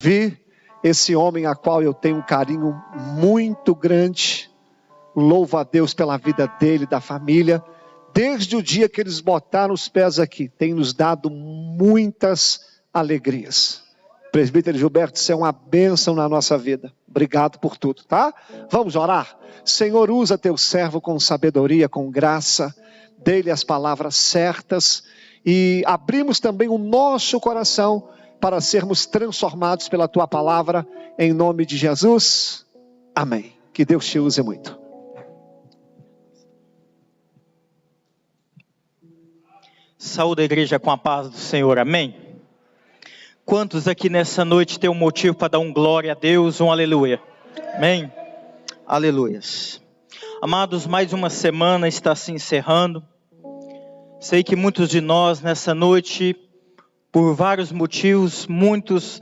Vi esse homem a qual eu tenho um carinho muito grande. Louvo a Deus pela vida dele, da família. Desde o dia que eles botaram os pés aqui, tem nos dado muitas alegrias. Presbítero Gilberto, isso é uma bênção na nossa vida. Obrigado por tudo, tá? Vamos orar? Senhor, usa teu servo com sabedoria, com graça. Dê-lhe as palavras certas. E abrimos também o nosso coração para sermos transformados pela tua palavra. Em nome de Jesus. Amém. Que Deus te use muito. Saúde a igreja com a paz do Senhor, amém? Quantos aqui nessa noite tem um motivo para dar um glória a Deus, um aleluia? Amém? Aleluias. Amados, mais uma semana está se encerrando. Sei que muitos de nós nessa noite, por vários motivos, muitos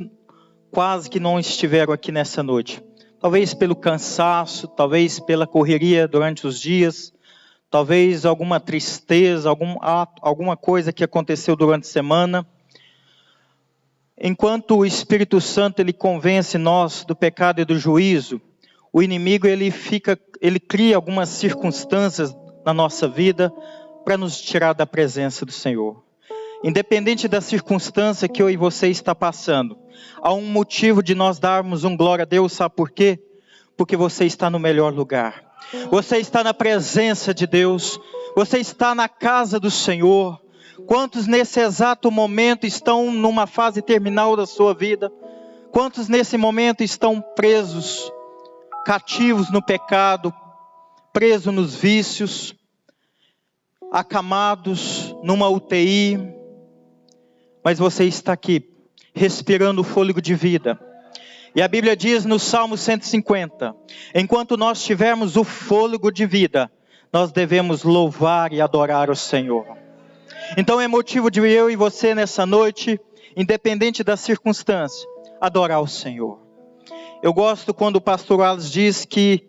quase que não estiveram aqui nessa noite. Talvez pelo cansaço, talvez pela correria durante os dias, talvez alguma tristeza, alguma coisa que aconteceu durante a semana. Enquanto o Espírito Santo ele convence nós do pecado e do juízo, o inimigo ele cria algumas circunstâncias na nossa vida para nos tirar da presença do Senhor. Independente da circunstância que eu e você está passando, há um motivo de nós darmos um glória a Deus, sabe por quê? Porque você está no melhor lugar. Você está na presença de Deus, você está na casa do Senhor. Quantos nesse exato momento estão numa fase terminal da sua vida? Quantos nesse momento estão presos, cativos no pecado, presos nos vícios, acamados numa UTI? Mas você está aqui, respirando o fôlego de vida. E a Bíblia diz no Salmo 150, enquanto nós tivermos o fôlego de vida, nós devemos louvar e adorar o Senhor. Então é motivo de eu e você nessa noite, independente da circunstância, adorar o Senhor. Eu gosto quando o pastor Wallace diz que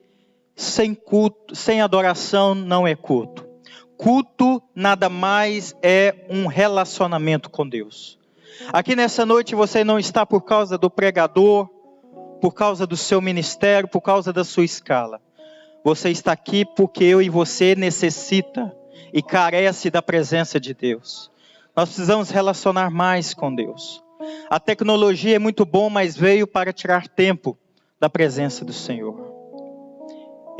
sem culto, sem adoração não é culto. Culto nada mais é um relacionamento com Deus. Aqui nessa noite você não está por causa do pregador, por causa do seu ministério, por causa da sua escala. Você está aqui porque eu e você necessita e carece da presença de Deus. Nós precisamos relacionar mais com Deus. A tecnologia é muito bom, mas veio para tirar tempo da presença do Senhor.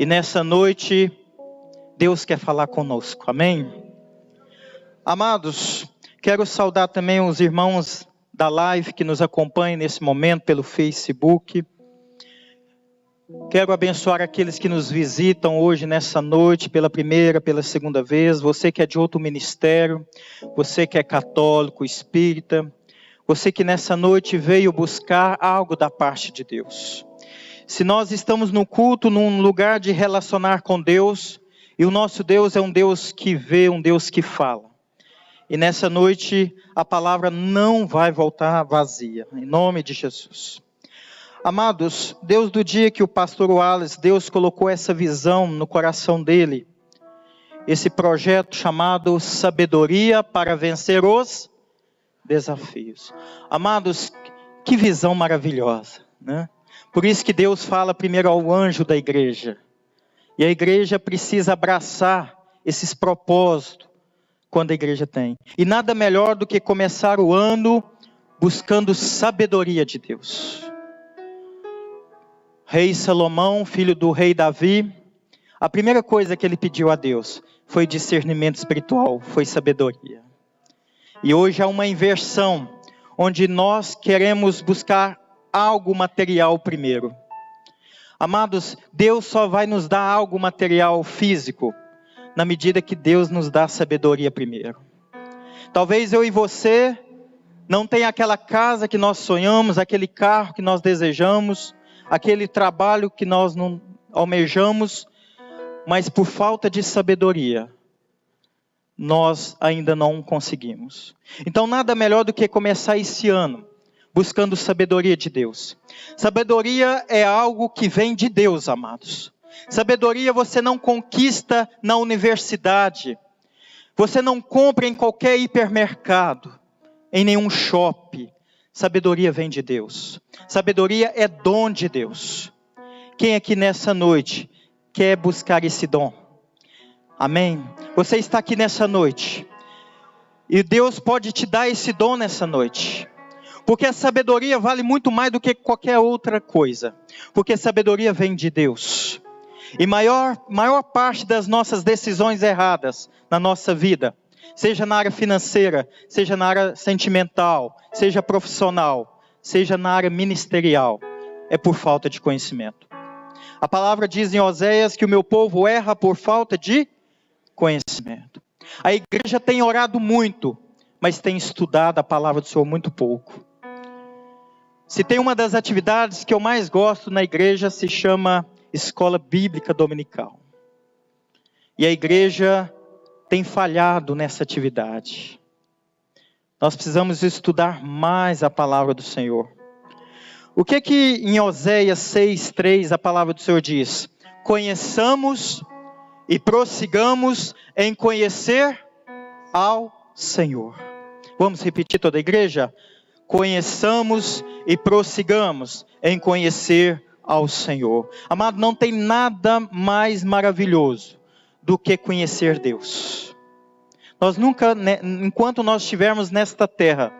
E nessa noite, Deus quer falar conosco, amém? Amados, quero saudar também os irmãos da live que nos acompanham nesse momento pelo Facebook. Quero abençoar aqueles que nos visitam hoje nessa noite, pela primeira, pela segunda vez. Você que é de outro ministério, você que é católico, espírita, você que nessa noite veio buscar algo da parte de Deus. Se nós estamos no culto, num lugar de relacionar com Deus, e o nosso Deus é um Deus que vê, um Deus que fala. E nessa noite, a palavra não vai voltar vazia, em nome de Jesus. Amados, Deus do dia que o pastor Wallace, Deus colocou essa visão no coração dele, esse projeto chamado Sabedoria para Vencer os Desafios. Amados, que visão maravilhosa, né? Por isso que Deus fala primeiro ao anjo da igreja. E a igreja precisa abraçar esses propósitos quando a igreja tem. E nada melhor do que começar o ano buscando sabedoria de Deus. Rei Salomão, filho do rei Davi, a primeira coisa que ele pediu a Deus foi discernimento espiritual, foi sabedoria. E hoje há uma inversão, onde nós queremos buscar algo material primeiro. Amados, Deus só vai nos dar algo material físico, na medida que Deus nos dá sabedoria primeiro. Talvez eu e você não tenha aquela casa que nós sonhamos, aquele carro que nós desejamos, aquele trabalho que nós não almejamos, mas por falta de sabedoria, nós ainda não conseguimos. Então nada melhor do que começar esse ano, buscando sabedoria de Deus. Sabedoria é algo que vem de Deus, amados. Sabedoria você não conquista na universidade, você não compra em qualquer hipermercado, em nenhum shopping. Sabedoria vem de Deus. Sabedoria é dom de Deus. Quem aqui nessa noite quer buscar esse dom? Amém? Você está aqui nessa noite. E Deus pode te dar esse dom nessa noite. Porque a sabedoria vale muito mais do que qualquer outra coisa. Porque a sabedoria vem de Deus. E maior parte das nossas decisões erradas na nossa vida, seja na área financeira, seja na área sentimental, seja profissional, seja na área ministerial, é por falta de conhecimento. A palavra diz em Oséias que o meu povo erra por falta de conhecimento. A igreja tem orado muito, mas tem estudado a palavra do Senhor muito pouco. Se tem uma das atividades que eu mais gosto na igreja, se chama Escola Bíblica Dominical. E a igreja tem falhado nessa atividade. Nós precisamos estudar mais a palavra do Senhor. O que em Oséias 6:3 a palavra do Senhor diz? Conheçamos e prossigamos em conhecer ao Senhor. Vamos repetir toda a igreja? Conheçamos e prossigamos em conhecer ao Senhor. Amado, não tem nada mais maravilhoso do que conhecer Deus. Nós nunca, enquanto nós estivermos nesta terra,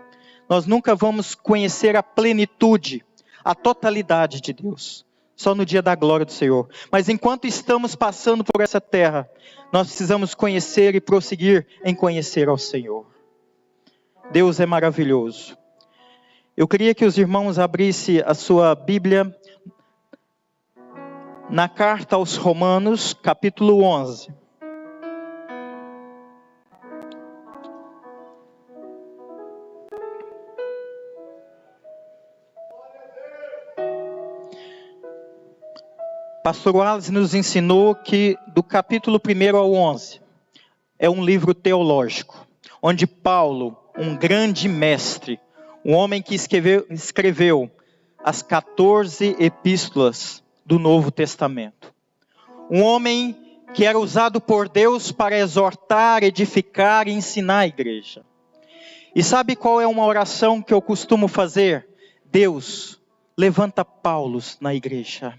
nós nunca vamos conhecer a plenitude, a totalidade de Deus. Só no dia da glória do Senhor. Mas enquanto estamos passando por essa terra, nós precisamos conhecer e prosseguir em conhecer ao Senhor. Deus é maravilhoso. Eu queria que os irmãos abrissem a sua Bíblia na carta aos Romanos, capítulo 11. Pastor Wallace nos ensinou que do capítulo 1 ao 11 é um livro teológico, onde Paulo, um grande mestre, um homem que escreveu as 14 epístolas do Novo Testamento. Um homem que era usado por Deus para exortar, edificar e ensinar a igreja. E sabe qual é uma oração que eu costumo fazer? Deus, levanta Paulos na igreja.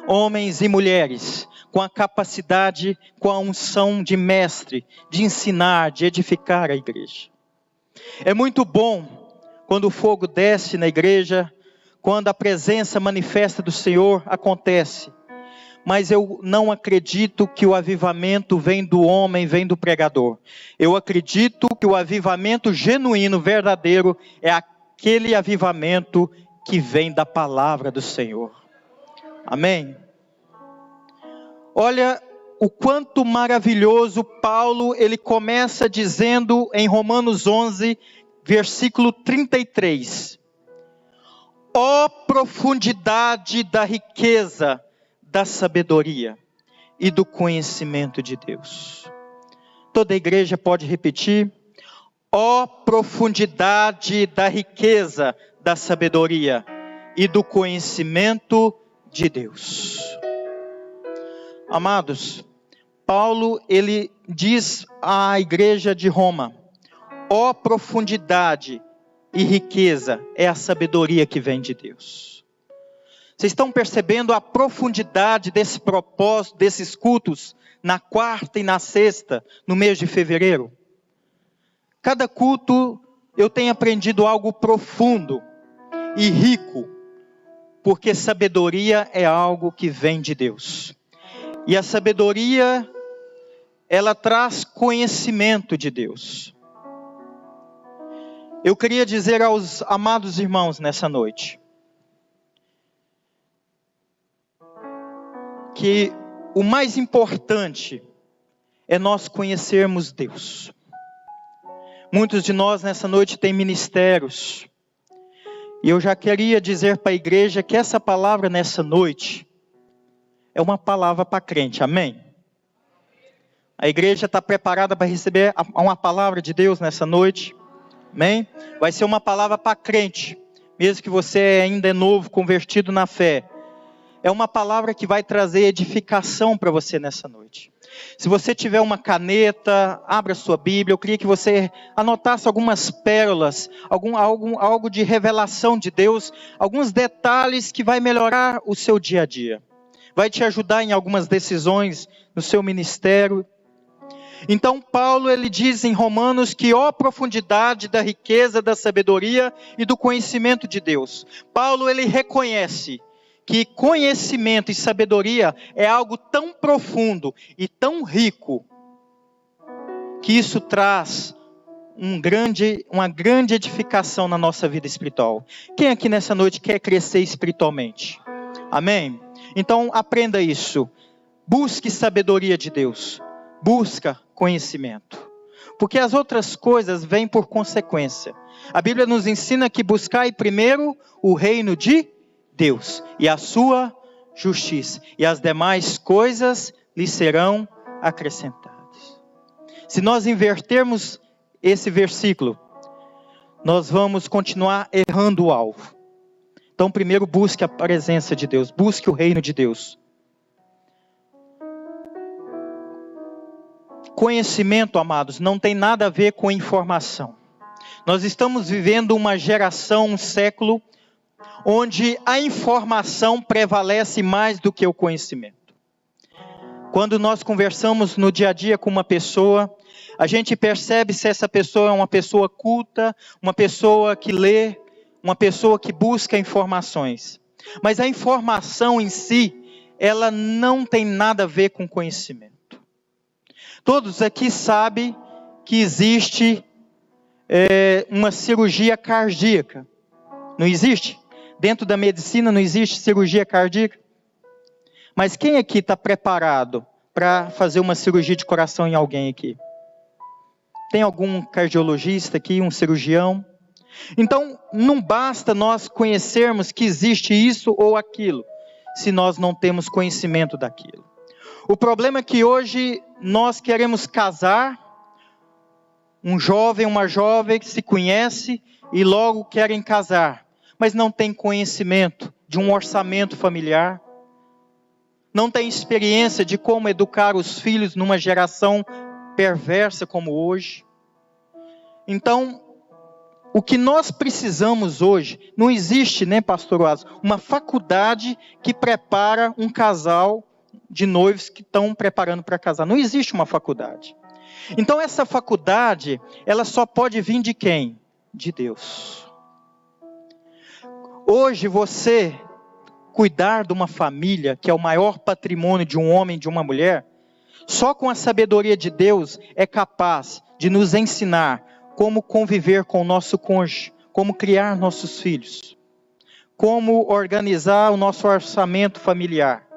Homens e mulheres com a capacidade, com a unção de mestre, de ensinar, de edificar a igreja. É muito bom quando o fogo desce na igreja, quando a presença manifesta do Senhor acontece. Mas eu não acredito que o avivamento vem do homem, vem do pregador. Eu acredito que o avivamento genuíno, verdadeiro, é aquele avivamento que vem da palavra do Senhor. Amém? Olha o quanto maravilhoso Paulo, ele começa dizendo em Romanos 11, versículo 33. Ó profundidade da riqueza, da sabedoria e do conhecimento de Deus. Toda a igreja pode repetir. Ó profundidade da riqueza, da sabedoria e do conhecimento de Deus. Amados, Paulo, ele diz à igreja de Roma, ó profundidade e riqueza, é a sabedoria que vem de Deus. Vocês estão percebendo a profundidade desse propósito, desses cultos, na quarta e na sexta, no mês de fevereiro? Cada culto eu tenho aprendido algo profundo e rico, porque sabedoria é algo que vem de Deus. E a sabedoria, ela traz conhecimento de Deus. Eu queria dizer aos amados irmãos nessa noite, que o mais importante é nós conhecermos Deus. Muitos de nós nessa noite têm ministérios. E eu já queria dizer para a igreja que essa palavra nessa noite é uma palavra para crente, amém? A igreja está preparada para receber uma palavra de Deus nessa noite, amém? Vai ser uma palavra para crente, mesmo que você ainda é novo, convertido na fé. é uma palavra que vai trazer edificação para você nessa noite. Se você tiver uma caneta, abra sua Bíblia. Eu queria que você anotasse algumas pérolas, algo de revelação de Deus, alguns detalhes que vai melhorar o seu dia a dia. Vai te ajudar em algumas decisões no seu ministério. Então Paulo, ele diz em Romanos que ó profundidade da riqueza, da sabedoria e do conhecimento de Deus. Paulo, ele reconhece que conhecimento e sabedoria é algo tão profundo e tão rico, que isso traz uma grande edificação na nossa vida espiritual. Quem aqui nessa noite quer crescer espiritualmente? Amém? Então aprenda isso. Busque sabedoria de Deus. Busca conhecimento. Porque as outras coisas vêm por consequência. A Bíblia nos ensina que buscai primeiro o reino de Deus e a sua justiça, e as demais coisas lhe serão acrescentadas. Se nós invertermos esse versículo, nós vamos continuar errando o alvo. Então primeiro busque a presença de Deus, busque o reino de Deus. Conhecimento, amados, não tem nada a ver com informação. Nós estamos vivendo uma geração, um século, onde a informação prevalece mais do que o conhecimento. Quando nós conversamos no dia a dia com uma pessoa, a gente percebe se essa pessoa é uma pessoa culta, uma pessoa que lê, uma pessoa que busca informações. Mas a informação em si, ela não tem nada a ver com conhecimento. Todos aqui sabem que existe uma cirurgia cardíaca. Não existe? Dentro da medicina não existe cirurgia cardíaca. Mas quem aqui está preparado para fazer uma cirurgia de coração em alguém aqui? Tem algum cardiologista aqui, um cirurgião? Então, não basta nós conhecermos que existe isso ou aquilo, se nós não temos conhecimento daquilo. O problema é que hoje nós queremos casar, um jovem, uma jovem que se conhece e logo querem casar, mas não tem conhecimento de um orçamento familiar, não tem experiência de como educar os filhos numa geração perversa como hoje. Então, o que nós precisamos hoje, não existe, né, pastor Oasis, uma faculdade que prepara um casal de noivos que estão preparando para casar. Não existe uma faculdade. Então essa faculdade, ela só pode vir de quem? De Deus. Hoje você cuidar de uma família, que é o maior patrimônio de um homem e de uma mulher, só com a sabedoria de Deus é capaz de nos ensinar como conviver com o nosso cônjuge, como criar nossos filhos, como organizar o nosso orçamento familiar.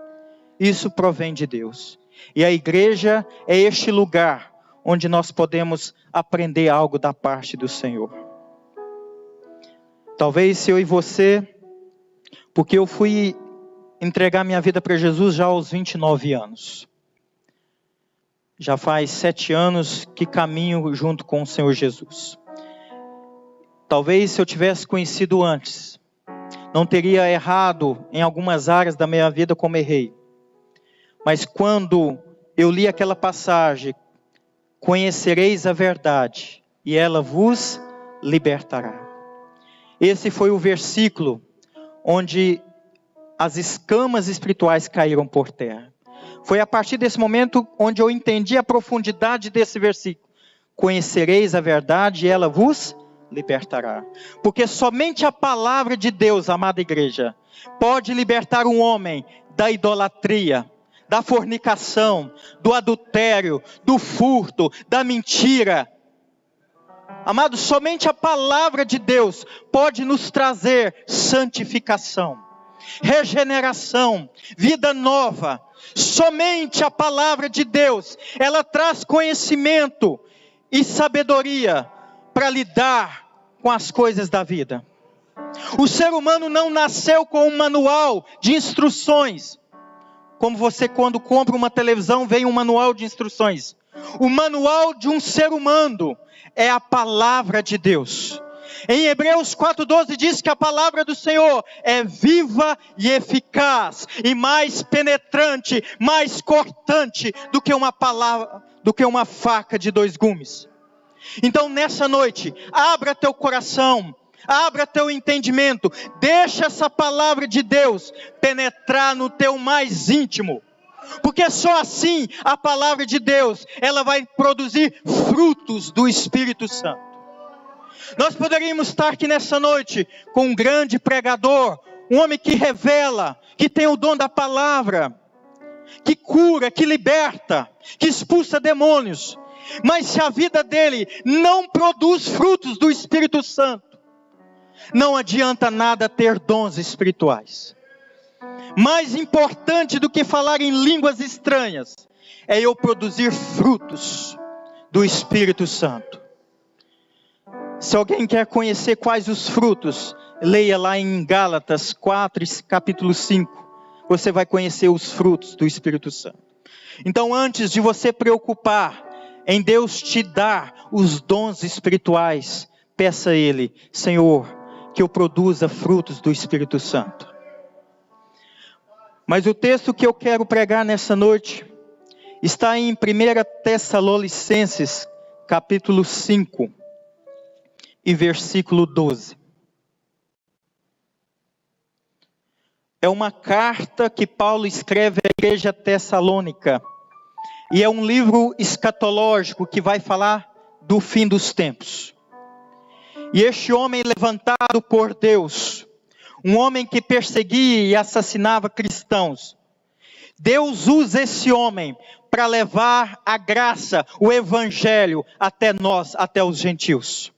Isso provém de Deus. E a igreja é este lugar onde nós podemos aprender algo da parte do Senhor. Talvez se eu e você, porque eu fui entregar minha vida para Jesus já aos 29 anos. Já faz 7 anos que caminho junto com o Senhor Jesus. Talvez se eu tivesse conhecido antes, não teria errado em algumas áreas da minha vida como errei. Mas quando eu li aquela passagem, conhecereis a verdade e ela vos libertará. Esse foi o versículo onde as escamas espirituais caíram por terra. Foi a partir desse momento onde eu entendi a profundidade desse versículo. Conhecereis a verdade e ela vos libertará. Porque somente a palavra de Deus, amada igreja, pode libertar um homem da idolatria, da fornicação, do adultério, do furto, da mentira. Amados, somente a palavra de Deus pode nos trazer santificação, regeneração, vida nova. Somente a palavra de Deus, ela traz conhecimento e sabedoria para lidar com as coisas da vida. O ser humano não nasceu com um manual de instruções. Como você quando compra uma televisão, vem um manual de instruções. O manual de um ser humano é a palavra de Deus. Em Hebreus 4:12 diz que a palavra do Senhor é viva e eficaz, e mais penetrante, mais cortante do que uma faca de 2 gumes. Então nessa noite, abra teu coração, abra teu entendimento, deixa essa palavra de Deus penetrar no teu mais íntimo, porque só assim a palavra de Deus, ela vai produzir frutos do Espírito Santo. Nós poderíamos estar aqui nessa noite com um grande pregador, um homem que revela, que tem o dom da palavra, que cura, que liberta, que expulsa demônios, mas se a vida dele não produz frutos do Espírito Santo, não adianta nada ter dons espirituais. Mais importante do que falar em línguas estranhas, é eu produzir frutos do Espírito Santo. Se alguém quer conhecer quais os frutos, leia lá em Gálatas 4, capítulo 5. Você vai conhecer os frutos do Espírito Santo. Então, antes de você preocupar em Deus te dar os dons espirituais, peça a Ele: Senhor, que eu produza frutos do Espírito Santo. Mas o texto que eu quero pregar nessa noite está em 1 Tessalonicenses, capítulo 5, e versículo 12. É uma carta que Paulo escreve à igreja tessalônica, e é um livro escatológico que vai falar do fim dos tempos. E este homem levantado por Deus, um homem que perseguia e assassinava cristãos, Deus usa esse homem para levar a graça, o evangelho até nós, até os gentios.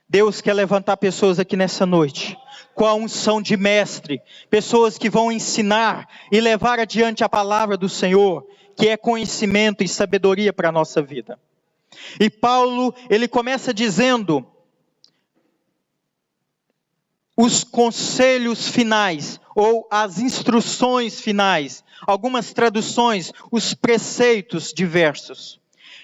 Deus quer levantar pessoas aqui nessa noite, com a unção de mestre, pessoas que vão ensinar e levar adiante a palavra do Senhor, que é conhecimento e sabedoria para a nossa vida. E Paulo, ele começa dizendo os conselhos finais, ou as instruções finais, algumas traduções, os preceitos diversos.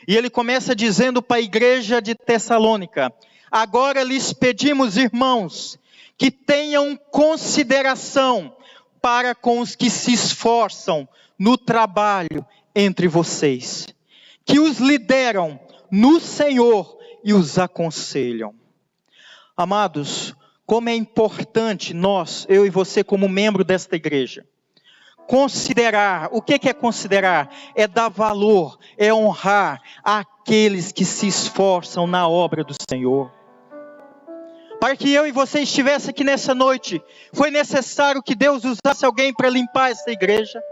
E ele começa dizendo para a igreja de Tessalônica: agora lhes pedimos, irmãos, que tenham consideração para com os que se esforçam no trabalho entre vocês, que os lideram no Senhor e os aconselham. Amados, como é importante nós, eu e você como membro desta igreja, considerar. O que é considerar? É dar valor, é honrar aqueles que se esforçam na obra do Senhor. Para que eu e você estivesse aqui nessa noite, foi necessário que Deus usasse alguém para limpar essa igreja,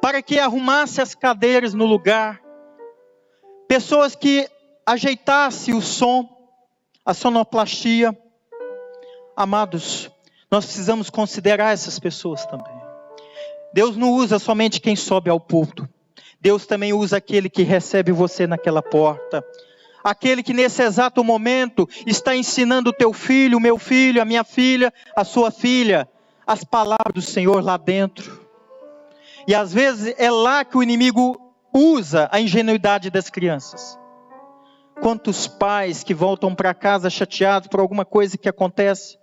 para que arrumasse as cadeiras no lugar, pessoas que ajeitassem o som, a sonoplastia. Amados, nós precisamos considerar essas pessoas também. Deus não usa somente quem sobe ao púlpito, Deus também usa aquele que recebe você naquela porta, aquele que nesse exato momento está ensinando o teu filho, o meu filho, a minha filha, a sua filha, as palavras do Senhor lá dentro. E às vezes é lá que o inimigo usa a ingenuidade das crianças. Quantos pais que voltam para casa chateados por alguma coisa que acontece?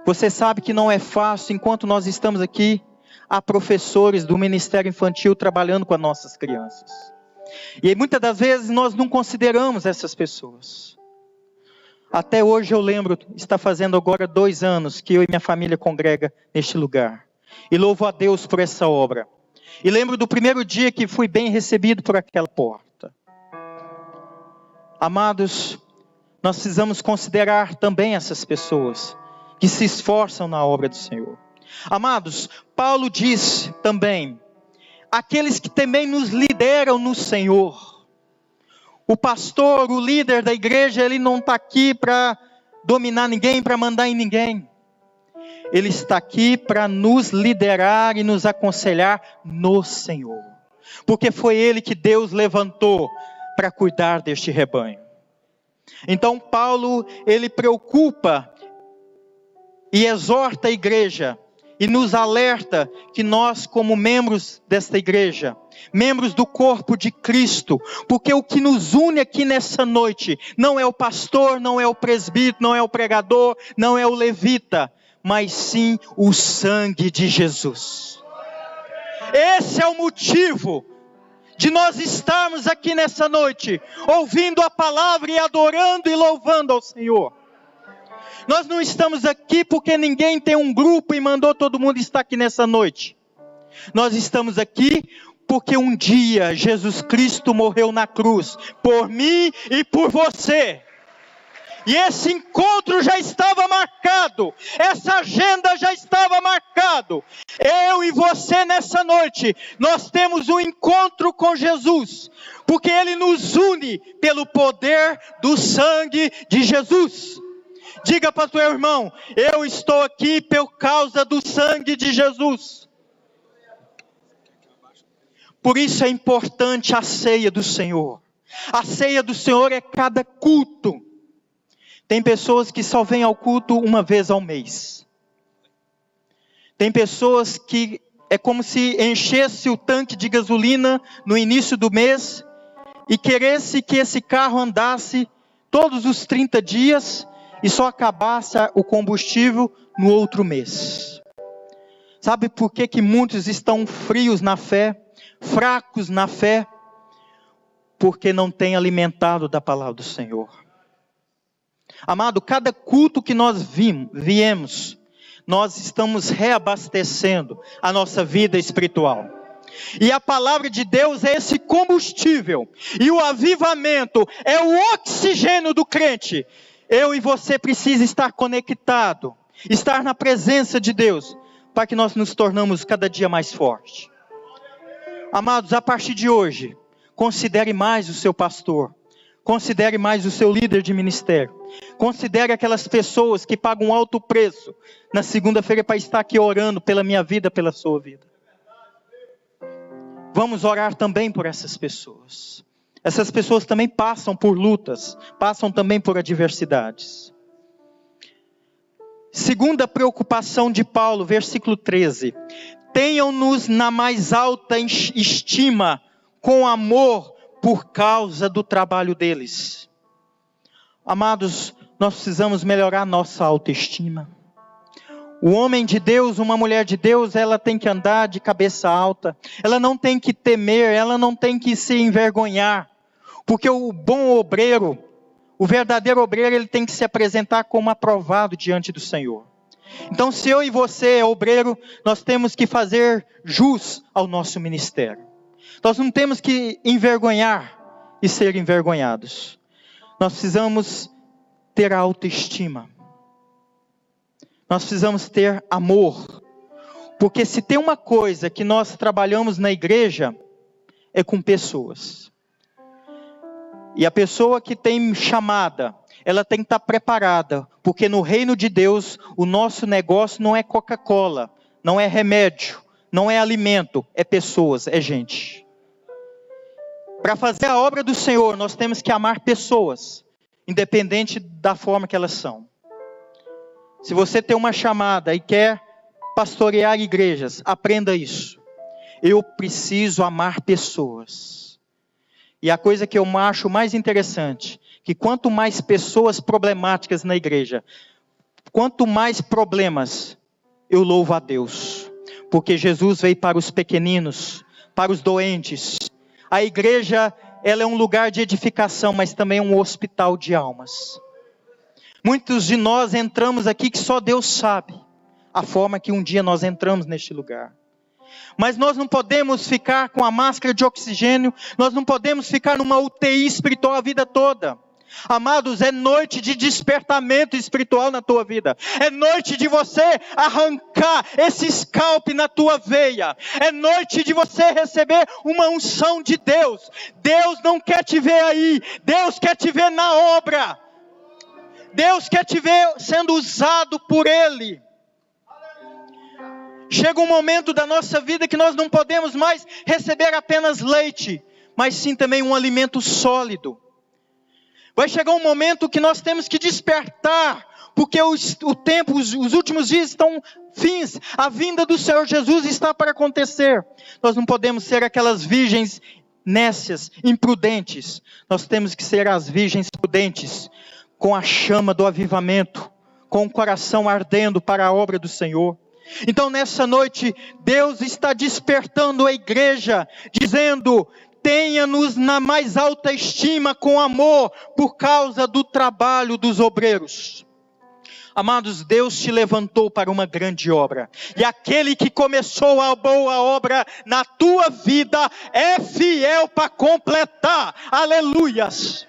Você sabe que não é fácil. Enquanto nós estamos aqui, há professores do Ministério Infantil trabalhando com as nossas crianças. E muitas das vezes nós não consideramos essas pessoas. Até hoje eu lembro, está fazendo agora 2 anos que eu e minha família congrega neste lugar. E louvo a Deus por essa obra. E lembro do primeiro dia que fui bem recebido por aquela porta. Amados, nós precisamos considerar também essas pessoas que se esforçam na obra do Senhor. Amados, Paulo diz também: aqueles que também nos lideram no Senhor. O pastor, o líder da igreja, ele não está aqui para dominar ninguém, para mandar em ninguém. Ele está aqui para nos liderar e nos aconselhar no Senhor. Porque foi Ele que Deus levantou para cuidar deste rebanho. Então Paulo, ele preocupa e exorta a igreja e nos alerta que nós, como membros desta igreja, membros do corpo de Cristo, porque o que nos une aqui nessa noite não é o pastor, não é o presbítero, não é o pregador, não é o levita, mas sim o sangue de Jesus. Esse é o motivo de nós estarmos aqui nessa noite, ouvindo a palavra e adorando e louvando ao Senhor. Nós não estamos aqui porque ninguém tem um grupo e mandou todo mundo estar aqui nessa noite. Nós estamos aqui porque um dia Jesus Cristo morreu na cruz, por mim e por você. E esse encontro já estava marcado, essa agenda já estava marcado. Eu e você nessa noite, nós temos um encontro com Jesus, porque Ele nos une pelo poder do sangue de Jesus. Diga para o teu irmão, eu estou aqui por causa do sangue de Jesus. Por isso é importante a ceia do Senhor. A ceia do Senhor é cada culto. Tem pessoas que só vêm ao culto uma vez ao mês. Tem pessoas que é como se enchesse o tanque de gasolina no início do mês e queresse que esse carro andasse todos os 30 dias e só acabasse o combustível no outro mês. Sabe por que muitos estão frios na fé, fracos na fé? Porque não têm alimentado da palavra do Senhor. Amado, cada culto que nós viemos, nós estamos reabastecendo a nossa vida espiritual. E a palavra de Deus é esse combustível. E o avivamento é o oxigênio do crente. Eu e você precisamos estar conectados, estar na presença de Deus, para que nós nos tornamos cada dia mais fortes. Amados, a partir de hoje, considere mais o seu pastor, considere mais o seu líder de ministério, considere aquelas pessoas que pagam um alto preço na segunda-feira para estar aqui orando pela minha vida, pela sua vida. Vamos orar também por essas pessoas. Essas pessoas também passam por lutas, passam também por adversidades. Segunda preocupação de Paulo, versículo 13. Tenham-nos na mais alta estima, com amor, por causa do trabalho deles. Amados, nós precisamos melhorar nossa autoestima. O homem de Deus, uma mulher de Deus, ela tem que andar de cabeça alta. Ela não tem que temer, ela não tem que se envergonhar. Porque o bom obreiro, o verdadeiro obreiro, ele tem que se apresentar como aprovado diante do Senhor. Então, se eu e você é obreiro, nós temos que fazer jus ao nosso ministério. Nós não temos que envergonhar e ser envergonhados. Nós precisamos ter autoestima. Nós precisamos ter amor. Porque se tem uma coisa que nós trabalhamos na igreja, é com pessoas. E a pessoa que tem chamada, ela tem que estar preparada. Porque no reino de Deus, o nosso negócio não é Coca-Cola, não é remédio, não é alimento, é pessoas, é gente. Para fazer a obra do Senhor, nós temos que amar pessoas, independente da forma que elas são. Se você tem uma chamada e quer pastorear igrejas, aprenda isso. Eu preciso amar pessoas. E a coisa que eu acho mais interessante, que quanto mais pessoas problemáticas na igreja, quanto mais problemas, eu louvo a Deus. Porque Jesus veio para os pequeninos, para os doentes. A igreja, ela é um lugar de edificação, mas também um hospital de almas. Muitos de nós entramos aqui que só Deus sabe a forma que um dia nós entramos neste lugar. Mas nós não podemos ficar com a máscara de oxigênio, nós não podemos ficar numa UTI espiritual a vida toda. Amados, é noite de despertamento espiritual na tua vida. É noite de você arrancar esse scalp na tua veia. É noite de você receber uma unção de Deus. Deus não quer te ver aí, Deus quer te ver na obra. Deus quer te ver sendo usado por Ele. Chega um momento da nossa vida que nós não podemos mais receber apenas leite, mas sim também um alimento sólido. Vai chegar um momento que nós temos que despertar porque o tempo, os últimos dias estão fins, a vinda do Senhor Jesus está para acontecer. Nós não podemos ser aquelas virgens nécias, imprudentes. Nós temos que ser as virgens prudentes, com a chama do avivamento, com o coração ardendo para a obra do Senhor. Então nessa noite, Deus está despertando a igreja, dizendo: tenha-nos na mais alta estima com amor, por causa do trabalho dos obreiros. Amados, Deus te levantou para uma grande obra, e aquele que começou a boa obra na tua vida, é fiel para completar. Aleluias!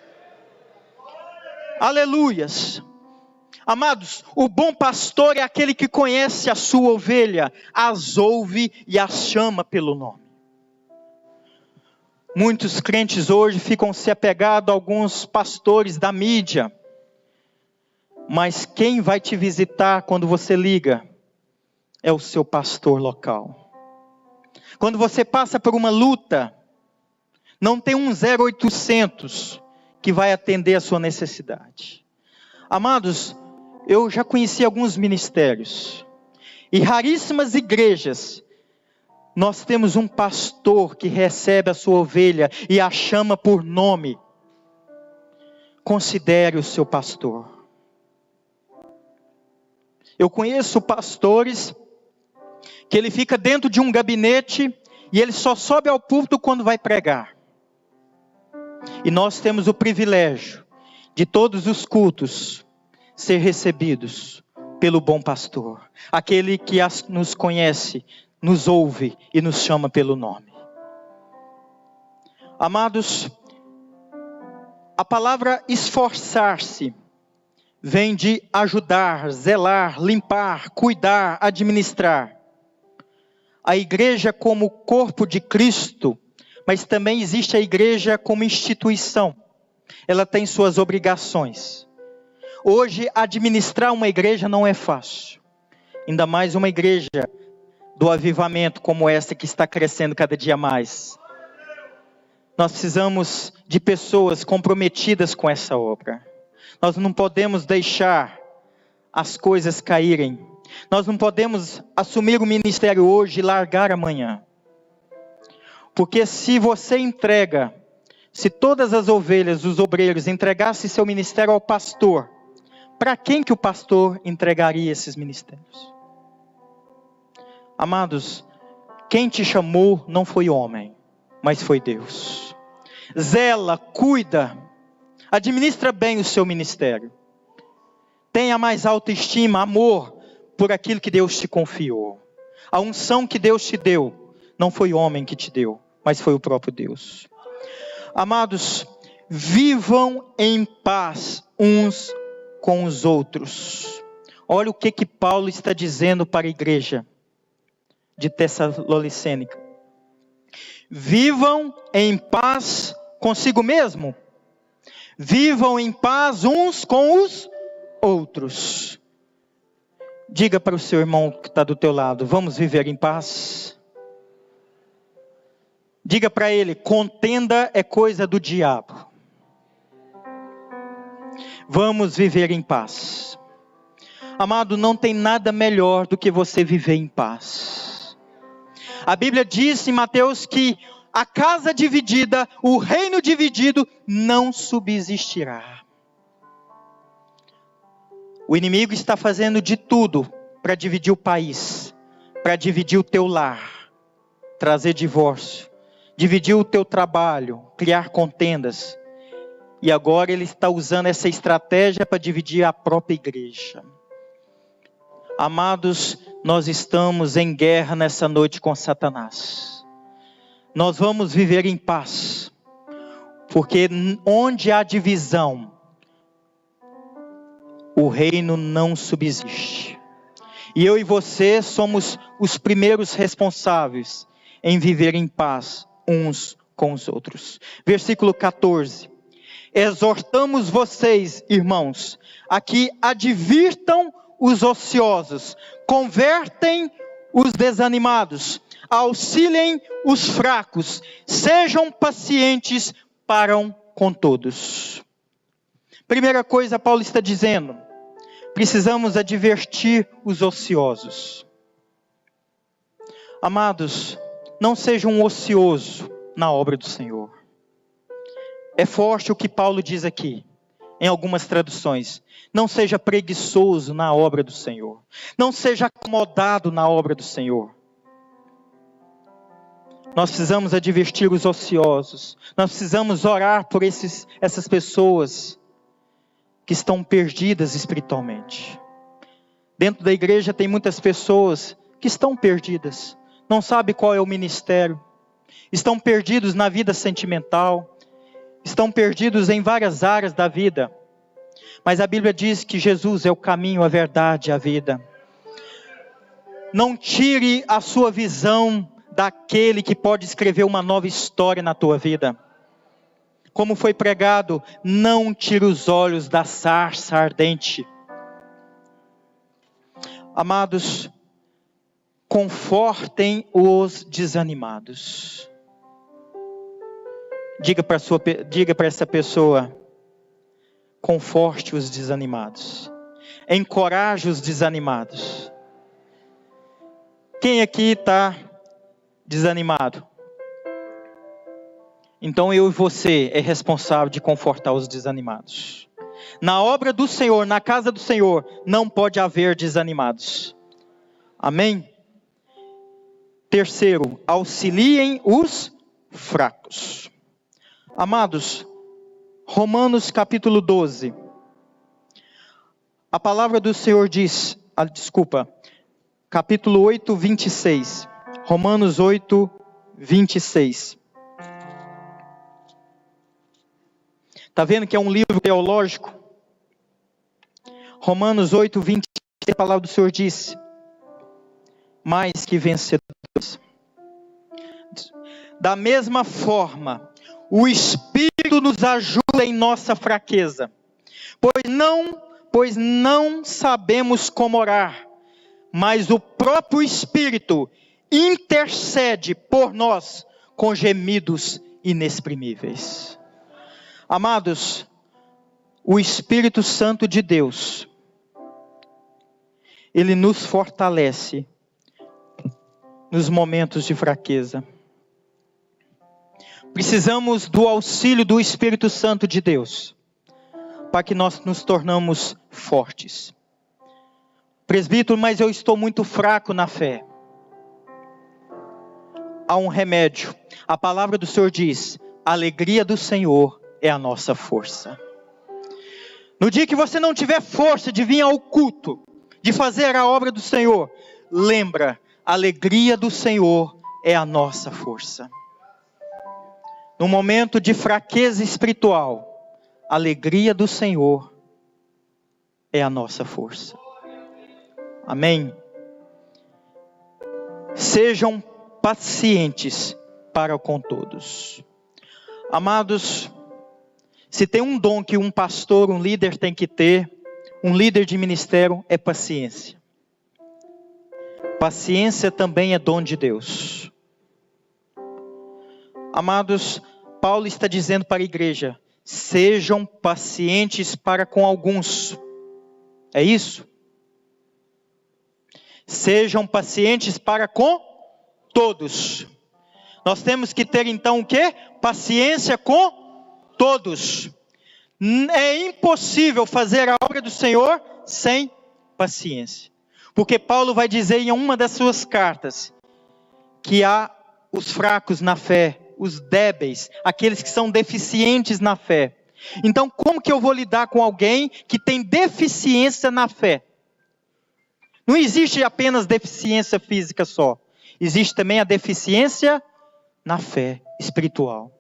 Aleluias! Amados, o bom pastor é aquele que conhece a sua ovelha, as ouve e as chama pelo nome. Muitos crentes hoje ficam se apegados a alguns pastores da mídia, mas quem vai te visitar quando você liga é o seu pastor local. Quando você passa por uma luta, não tem um 0800 que vai atender a sua necessidade. Amados, eu já conheci alguns ministérios, e raríssimas igrejas, nós temos um pastor que recebe a sua ovelha e a chama por nome. Considere o seu pastor. Eu conheço pastores que ele fica dentro de um gabinete e ele só sobe ao púlpito quando vai pregar. E nós temos o privilégio de todos os cultos ser recebidos pelo bom pastor, aquele que nos conhece, nos ouve e nos chama pelo nome. Amados, a palavra esforçar-se vem de ajudar, zelar, limpar, cuidar, administrar. A igreja como corpo de Cristo, mas também existe a igreja como instituição. Ela tem suas obrigações. Hoje, administrar uma igreja não é fácil. Ainda mais uma igreja do avivamento como essa que está crescendo cada dia mais. Nós precisamos de pessoas comprometidas com essa obra. Nós não podemos deixar as coisas caírem. Nós não podemos assumir o ministério hoje e largar amanhã. Porque se você entrega, se todas as ovelhas, os obreiros, entregassem seu ministério ao pastor, para quem que o pastor entregaria esses ministérios? Amados, quem te chamou não foi homem, mas foi Deus. Zela, cuida, administra bem o seu ministério. Tenha mais autoestima, amor por aquilo que Deus te confiou. A unção que Deus te deu, não foi homem que te deu, mas foi o próprio Deus. Amados, vivam em paz uns com os outros. Olha o que Paulo está dizendo para a igreja de Tessalonicense. Vivam em paz consigo mesmo. Vivam em paz uns com os outros. Diga para o seu irmão que está do teu lado: vamos viver em paz. Diga para ele: contenda é coisa do diabo. Vamos viver em paz. Amado, não tem nada melhor do que você viver em paz. A Bíblia diz em Mateus que a casa dividida, o reino dividido, não subsistirá. O inimigo está fazendo de tudo para dividir o país, para dividir o teu lar, trazer divórcio, dividir o teu trabalho, criar contendas. E agora ele está usando essa estratégia para dividir a própria igreja. Amados, nós estamos em guerra nessa noite com Satanás. Nós vamos viver em paz, porque onde há divisão, o reino não subsiste. E eu e você somos os primeiros responsáveis em viver em paz uns com os outros. Versículo 14. Exortamos vocês, irmãos, a que advirtam os ociosos, convertem os desanimados, auxiliem os fracos, sejam pacientes para com todos. Primeira coisa, Paulo está dizendo: precisamos advertir os ociosos. Amados, não seja um ocioso na obra do Senhor. É forte o que Paulo diz aqui, em algumas traduções. Não seja preguiçoso na obra do Senhor. Não seja acomodado na obra do Senhor. Nós precisamos advertir os ociosos. Nós precisamos orar por essas pessoas que estão perdidas espiritualmente. Dentro da igreja tem muitas pessoas que estão perdidas. Não sabem qual é o ministério. Estão perdidos na vida sentimental. Estão perdidos em várias áreas da vida. Mas a Bíblia diz que Jesus é o caminho, a verdade e a vida. Não tire a sua visão daquele que pode escrever uma nova história na tua vida. Como foi pregado, não tire os olhos da sarça ardente. Amados, confortem os desanimados. Diga para essa pessoa, conforte os desanimados. Encoraje os desanimados. Quem aqui está desanimado? Então eu e você é responsável de confortar os desanimados. Na obra do Senhor, na casa do Senhor, não pode haver desanimados. Amém? Terceiro, auxiliem os fracos. Amados, Romanos capítulo 12. A palavra do Senhor diz, capítulo 8, 26. Romanos 8, 26. Está vendo que é um livro teológico? Romanos 8, 26, a palavra do Senhor diz: mais que vencedores. Da mesma forma, o Espírito nos ajuda em nossa fraqueza, pois não sabemos como orar, mas o próprio Espírito intercede por nós com gemidos inexprimíveis. Amados, o Espírito Santo de Deus, Ele nos fortalece nos momentos de fraqueza. Precisamos do auxílio do Espírito Santo de Deus, para que nós nos tornamos fortes. Presbítero, mas eu estou muito fraco na fé. Há um remédio. A palavra do Senhor diz: a alegria do Senhor é a nossa força. No dia que você não tiver força de vir ao culto, de fazer a obra do Senhor, lembra, a alegria do Senhor é a nossa força. No momento de fraqueza espiritual, a alegria do Senhor é a nossa força. Amém? Sejam pacientes para com todos. Amados, se tem um dom que um pastor, um líder tem que ter, um líder de ministério, é paciência. Paciência também é dom de Deus. Amados, Paulo está dizendo para a igreja: sejam pacientes para com alguns. É isso? Sejam pacientes para com todos. Nós temos que ter então o quê? Paciência com todos. É impossível fazer a obra do Senhor sem paciência. Porque Paulo vai dizer em uma das suas cartas que há os fracos na fé, os débeis, aqueles que são deficientes na fé. Então, como que eu vou lidar com alguém que tem deficiência na fé? Não existe apenas deficiência física só. Existe também a deficiência na fé espiritual.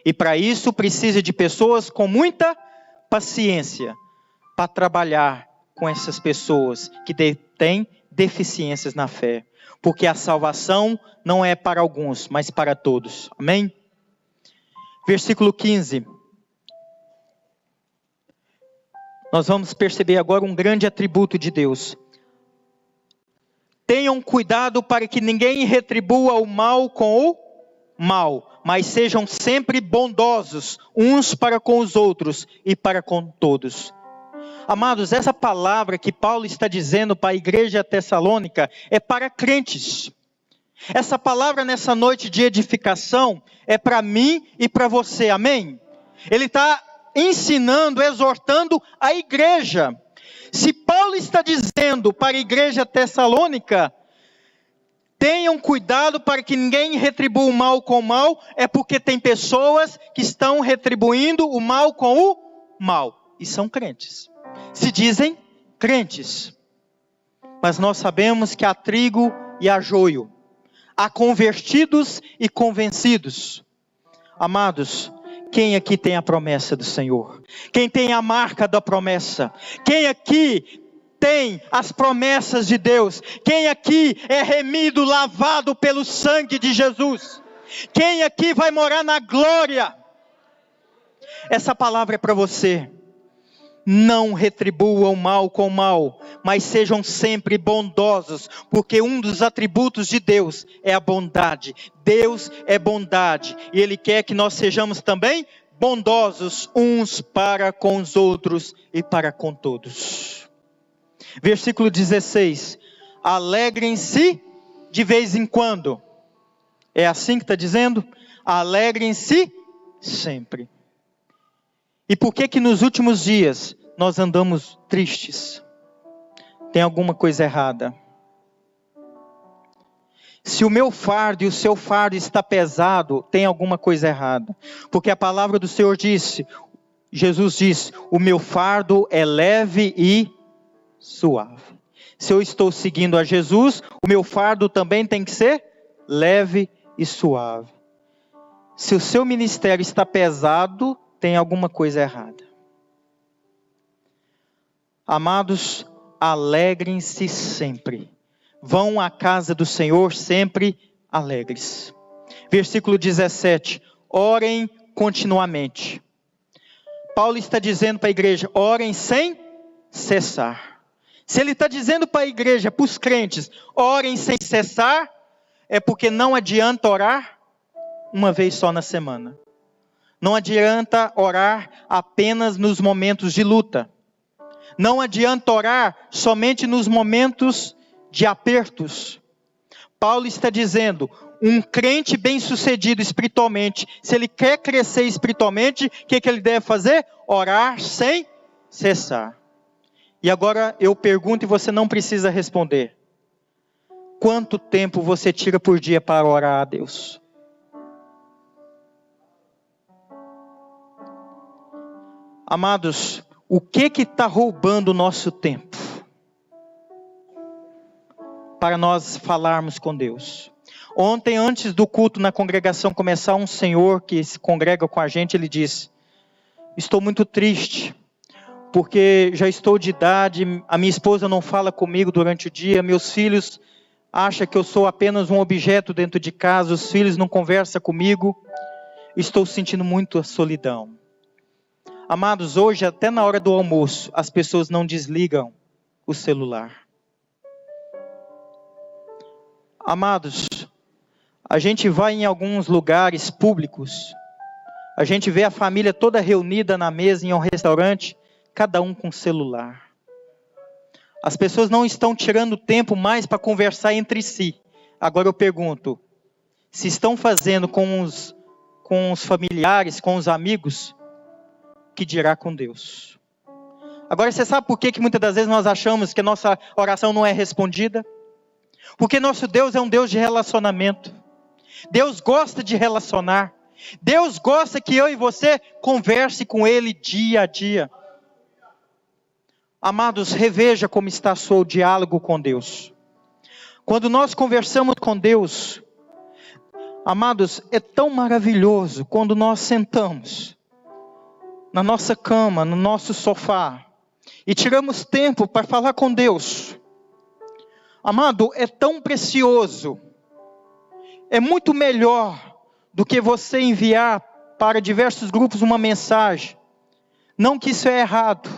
E para isso precisa de pessoas com muita paciência para trabalhar com essas pessoas que têm deficiências na fé. Porque a salvação não é para alguns, mas para todos. Amém? Versículo 15. Nós vamos perceber agora um grande atributo de Deus. Tenham cuidado para que ninguém retribua o mal com o mal, mas sejam sempre bondosos uns para com os outros e para com todos. Amados, essa palavra que Paulo está dizendo para a igreja tessalônica é para crentes. Essa palavra nessa noite de edificação é para mim e para você, amém? Ele está ensinando, exortando a igreja. Se Paulo está dizendo para a igreja tessalônica, tenham cuidado para que ninguém retribua o mal com o mal, é porque tem pessoas que estão retribuindo o mal com o mal, e são crentes. Se dizem crentes, mas nós sabemos que há trigo e há joio, há convertidos e convencidos. Amados, quem aqui tem a promessa do Senhor? Quem tem a marca da promessa? Quem aqui tem as promessas de Deus? Quem aqui é remido, lavado pelo sangue de Jesus? Quem aqui vai morar na glória? Essa palavra é para você. Não retribuam o mal com o mal, mas sejam sempre bondosos, porque um dos atributos de Deus é a bondade. Deus é bondade, e Ele quer que nós sejamos também bondosos uns para com os outros e para com todos. Versículo 16, alegrem-se de vez em quando. É assim que está dizendo? Alegrem-se sempre. E por que nos últimos dias nós andamos tristes? Tem alguma coisa errada. Se o meu fardo e o seu fardo está pesado, tem alguma coisa errada. Porque a palavra do Senhor disse, Jesus disse, o meu fardo é leve e suave. Se eu estou seguindo a Jesus, o meu fardo também tem que ser leve e suave. Se o seu ministério está pesado, tem alguma coisa errada. Amados, alegrem-se sempre. Vão à casa do Senhor sempre alegres. Versículo 17. Orem continuamente. Paulo está dizendo para a igreja, orem sem cessar. Se ele está dizendo para a igreja, para os crentes, orem sem cessar, é porque não adianta orar uma vez só na semana. Não adianta orar apenas nos momentos de luta. Não adianta orar somente nos momentos de apertos. Paulo está dizendo, um crente bem-sucedido espiritualmente, se ele quer crescer espiritualmente, o que ele deve fazer? Orar sem cessar. E agora eu pergunto e você não precisa responder. Quanto tempo você tira por dia para orar a Deus? Amados, o que está roubando o nosso tempo? Para nós falarmos com Deus. Ontem, antes do culto na congregação começar, um senhor que se congrega com a gente, ele disse, estou muito triste, porque já estou de idade, a minha esposa não fala comigo durante o dia, meus filhos acham que eu sou apenas um objeto dentro de casa, os filhos não conversam comigo, estou sentindo muito a solidão. Amados, hoje até na hora do almoço, as pessoas não desligam o celular. Amados, a gente vai em alguns lugares públicos, a gente vê a família toda reunida na mesa em um restaurante, cada um com celular. As pessoas não estão tirando tempo mais para conversar entre si. Agora eu pergunto, se estão fazendo com os familiares, com os amigos, que dirá com Deus? Agora você sabe por que muitas das vezes nós achamos que a nossa oração não é respondida? Porque nosso Deus é um Deus de relacionamento. Deus gosta de relacionar. Deus gosta que eu e você converse com Ele dia a dia. Amados, reveja como está o seu diálogo com Deus. Quando nós conversamos com Deus, amados, é tão maravilhoso quando nós sentamos na nossa cama, no nosso sofá, e tiramos tempo para falar com Deus. Amado, é tão precioso, é muito melhor do que você enviar para diversos grupos uma mensagem. Não que isso é errado,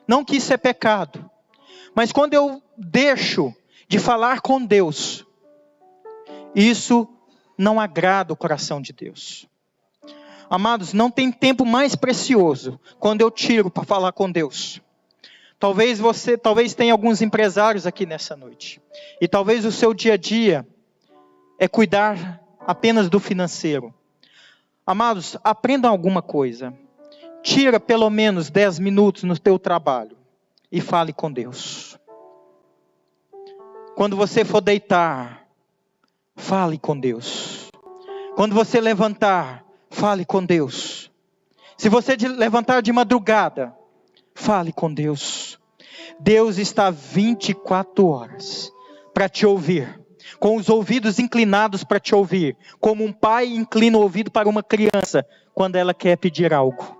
não que isso é pecado, mas quando eu deixo de falar com Deus, isso não agrada o coração de Deus. Amados, não tem tempo mais precioso quando eu tiro para falar com Deus. Talvez tenha alguns empresários aqui nessa noite. E talvez o seu dia a dia é cuidar apenas do financeiro. Amados, aprendam alguma coisa. Tira pelo menos 10 minutos no teu trabalho e fale com Deus. Quando você for deitar, fale com Deus. Quando você levantar, fale com Deus. Se você levantar de madrugada, fale com Deus. Deus está 24 horas para te ouvir, com os ouvidos inclinados para te ouvir, como um pai inclina o ouvido para uma criança quando ela quer pedir algo.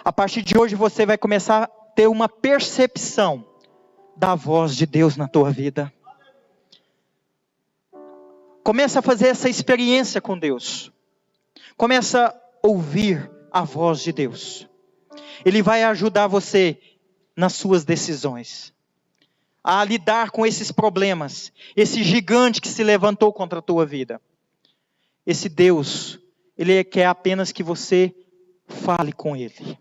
A partir de hoje você vai começar a ter uma percepção da voz de Deus na tua vida. Começa a fazer essa experiência com Deus. Começa a ouvir a voz de Deus. Ele vai ajudar você nas suas decisões, a lidar com esses problemas, esse gigante que se levantou contra a tua vida. Esse Deus, Ele quer apenas que você fale com Ele.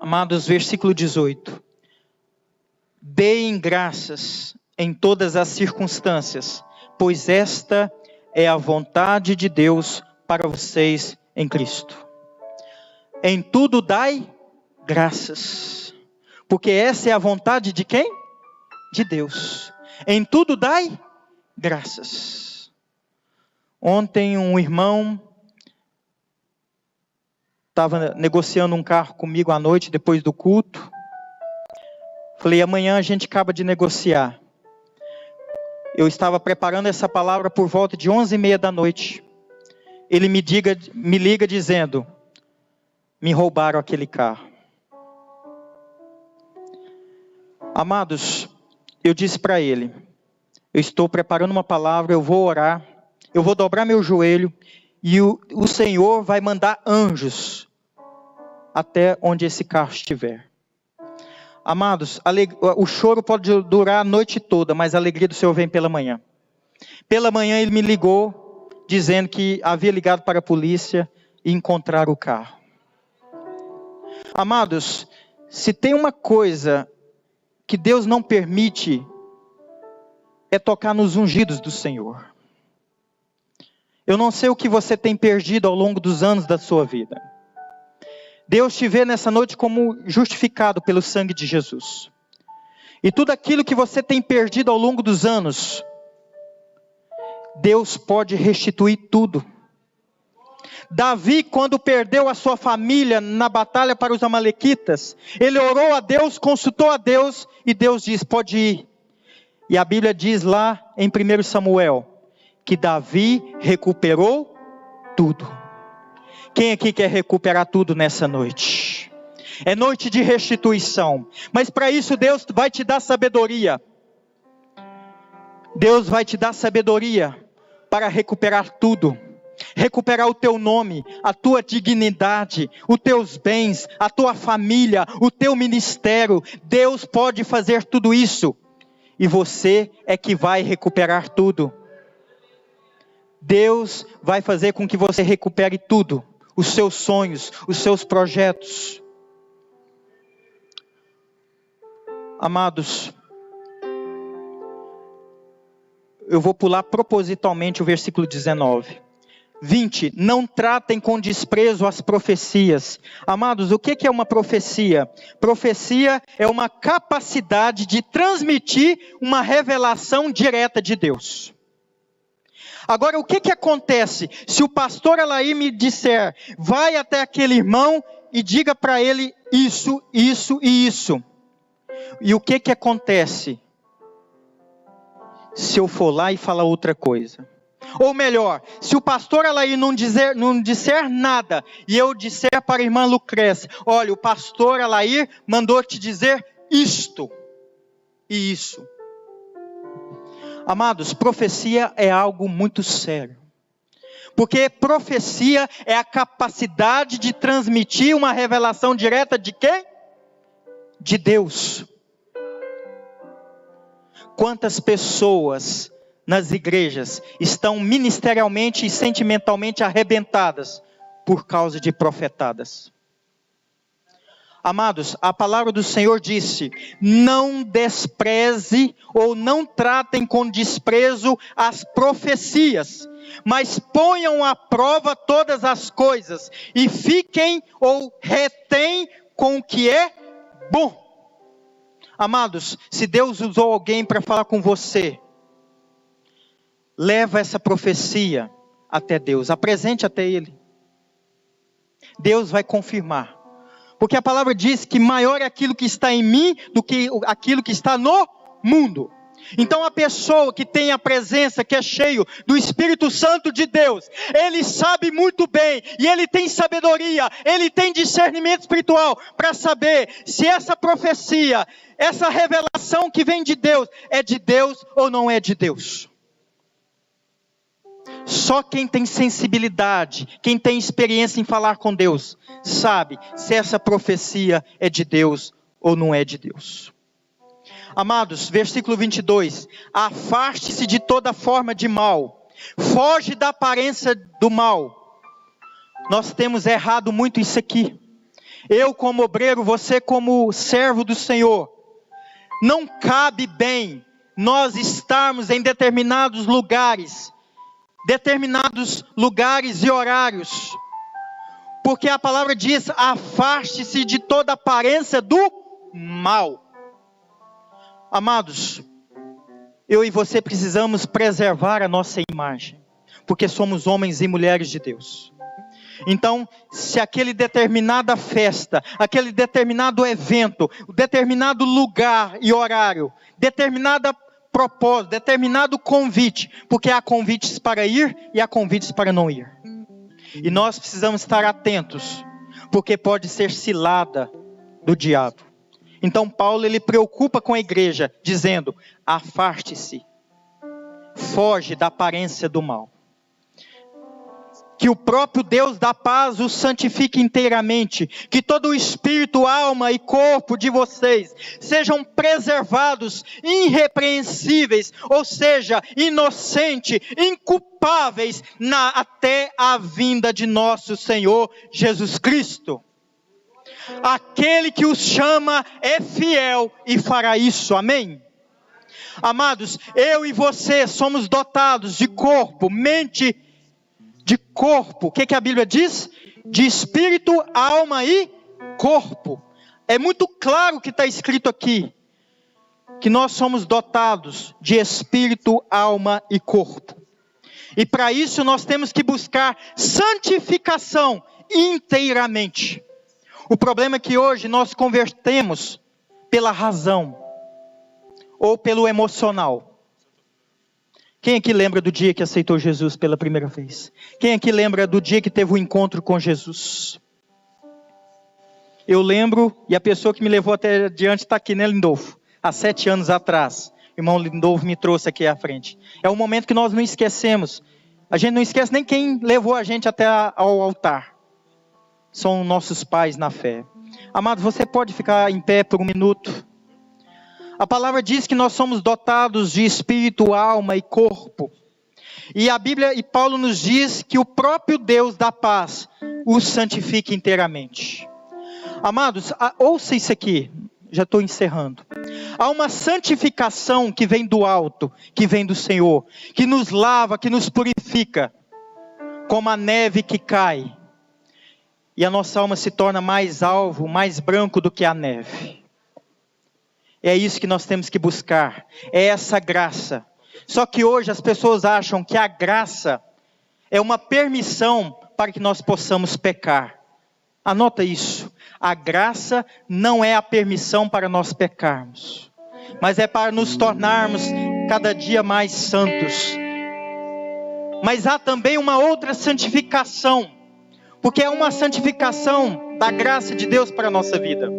Amados, versículo 18. Deem graças em todas as circunstâncias, pois esta é a vontade de Deus para vocês em Cristo. Em tudo dai graças, porque essa é a vontade de quem? De Deus. Em tudo dai graças. Ontem um irmão estava negociando um carro comigo à noite, depois do culto. Falei, amanhã a gente acaba de negociar. Eu estava preparando essa palavra por volta de 11h30 da noite. Ele me liga dizendo, me roubaram aquele carro. Amados, eu disse para ele, eu estou preparando uma palavra, eu vou orar, eu vou dobrar meu joelho, e o Senhor vai mandar anjos até onde esse carro estiver. Amados, o choro pode durar a noite toda, mas a alegria do Senhor vem pela manhã. Pela manhã ele me ligou, dizendo que havia ligado para a polícia e encontraram o carro. Amados, se tem uma coisa que Deus não permite, é tocar nos ungidos do Senhor. Eu não sei o que você tem perdido ao longo dos anos da sua vida. Deus te vê nessa noite como justificado pelo sangue de Jesus. E tudo aquilo que você tem perdido ao longo dos anos, Deus pode restituir tudo. Davi, quando perdeu a sua família na batalha para os amalequitas, ele orou a Deus, consultou a Deus, e Deus diz, pode ir. E a Bíblia diz lá em 1 Samuel, que Davi recuperou tudo. Quem aqui quer recuperar tudo nessa noite? É noite de restituição. Mas para isso Deus vai te dar sabedoria. Deus vai te dar sabedoria para recuperar tudo. Recuperar o teu nome, a tua dignidade, os teus bens, a tua família, o teu ministério. Deus pode fazer tudo isso. E você é que vai recuperar tudo. Deus vai fazer com que você recupere tudo. Os seus sonhos, os seus projetos. Amados, eu vou pular propositalmente o versículo 19. 20. Não tratem com desprezo as profecias. Amados, o que é uma profecia? Profecia é uma capacidade de transmitir uma revelação direta de Deus. Agora, o que acontece se o pastor Alair me disser, vai até aquele irmão e diga para ele isso, isso e isso. E o que acontece se eu for lá e falar outra coisa? Ou melhor, se o pastor Alair não disser nada e eu disser para a irmã Lucrécia, olha, o pastor Alair mandou te dizer isto e isso. Amados, profecia é algo muito sério. Porque profecia é a capacidade de transmitir uma revelação direta de quem? De Deus. Quantas pessoas nas igrejas estão ministerialmente e sentimentalmente arrebentadas por causa de profetadas? Amados, a palavra do Senhor disse: não despreze ou não tratem com desprezo as profecias, mas ponham à prova todas as coisas e fiquem ou retém com o que é bom. Amados, se Deus usou alguém para falar com você, leva essa profecia até Deus, apresente até Ele. Deus vai confirmar. Porque a palavra diz que maior é aquilo que está em mim do que aquilo que está no mundo. Então a pessoa que tem a presença, que é cheio do Espírito Santo de Deus, ele sabe muito bem, e ele tem sabedoria, ele tem discernimento espiritual para saber se essa profecia, essa revelação que vem de Deus, é de Deus ou não é de Deus. Só quem tem sensibilidade, quem tem experiência em falar com Deus, sabe se essa profecia é de Deus ou não é de Deus. Amados, versículo 22, afaste-se de toda forma de mal, foge da aparência do mal. Nós temos errado muito isso aqui. Eu como obreiro, você como servo do Senhor, não cabe bem nós estarmos em determinados lugares e horários, porque a palavra diz: afaste-se de toda aparência do mal. Amados, eu e você precisamos preservar a nossa imagem, porque somos homens e mulheres de Deus. Então, se aquele determinada festa, aquele determinado evento, determinado lugar e horário, determinada propósito, determinado convite, porque há convites para ir e há convites para não ir. E nós precisamos estar atentos, porque pode ser cilada do diabo. Então Paulo, ele preocupa com a igreja, dizendo: afaste-se, foge da aparência do mal. Que o próprio Deus da paz os santifique inteiramente, que todo o espírito, alma e corpo de vocês sejam preservados, irrepreensíveis, ou seja, inocentes, inculpáveis, até a vinda de nosso Senhor Jesus Cristo. Aquele que os chama é fiel e fará isso, amém? Amados, eu e você somos dotados de corpo, mente, de corpo. O que a Bíblia diz? De espírito, alma e corpo. É muito claro o que está escrito aqui, que nós somos dotados de espírito, alma e corpo. E para isso nós temos que buscar santificação inteiramente. O problema é que hoje nós convertemos pela razão ou pelo emocional. Quem aqui lembra do dia que aceitou Jesus pela primeira vez? Quem aqui lembra do dia que teve um encontro com Jesus? Eu lembro, e a pessoa que me levou até adiante está aqui, né, Lindolfo? Há 7 anos atrás, o irmão Lindolfo me trouxe aqui à frente. É um momento que nós não esquecemos. A gente não esquece nem quem levou a gente até ao altar. São nossos pais na fé. Amados, você pode ficar em pé por um minuto? A palavra diz que nós somos dotados de espírito, alma e corpo. E a Bíblia e Paulo nos diz que o próprio Deus da paz os santifica inteiramente. Amados, ouça isso aqui, já estou encerrando. Há uma santificação que vem do alto, que vem do Senhor, que nos lava, que nos purifica, como a neve que cai. E a nossa alma se torna mais alvo, mais branco do que a neve. É isso que nós temos que buscar, é essa graça. Só que hoje as pessoas acham que a graça é uma permissão para que nós possamos pecar. Anota isso, a graça não é a permissão para nós pecarmos, mas é para nos tornarmos cada dia mais santos. Mas há também uma outra santificação, porque é uma santificação da graça de Deus para a nossa vida.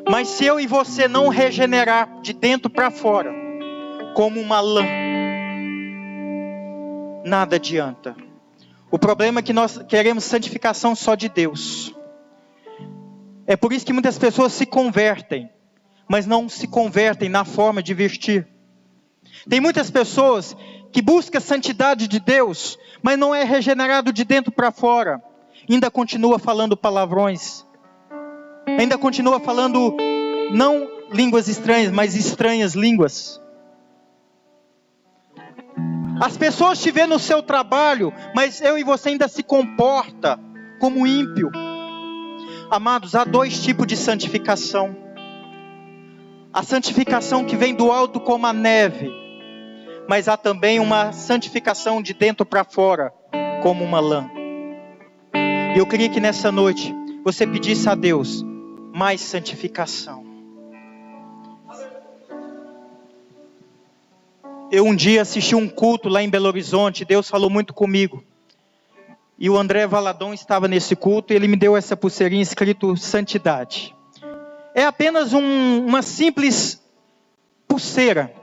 Mas se eu e você não regenerar de dentro para fora, como uma lã, nada adianta. O problema é que nós queremos santificação só de Deus. É por isso que muitas pessoas se convertem, mas não se convertem na forma de vestir. Tem muitas pessoas que buscam a santidade de Deus, mas não é regenerado de dentro para fora. Ainda continua falando palavrões. ainda continua falando, não línguas estranhas, mas estranhas línguas. As pessoas te vêem no seu trabalho, mas eu e você ainda se comporta como ímpio. Amados, há dois tipos de santificação. A santificação que vem do alto como a neve, mas há também uma santificação de dentro para fora, como uma lã. E eu queria que nessa noite você pedisse a Deus mais santificação. Eu um dia assisti um culto lá em Belo Horizonte, Deus falou muito comigo. E o André Valadão estava nesse culto e ele me deu essa pulseirinha escrito santidade. É apenas uma simples pulseira.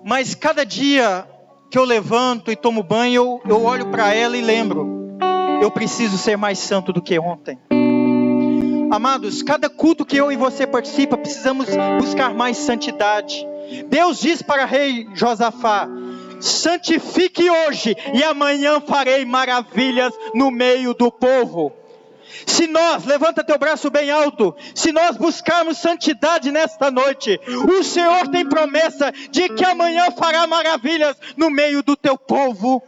Mas cada dia que eu levanto e tomo banho, eu olho para ela e lembro. Eu preciso ser mais santo do que ontem. Amados, cada culto que eu e você participa, precisamos buscar mais santidade. Deus diz para rei Josafá: santifique hoje e amanhã farei maravilhas no meio do povo. Se nós, levanta teu braço bem alto, se nós buscarmos santidade nesta noite, o Senhor tem promessa de que amanhã fará maravilhas no meio do teu povo.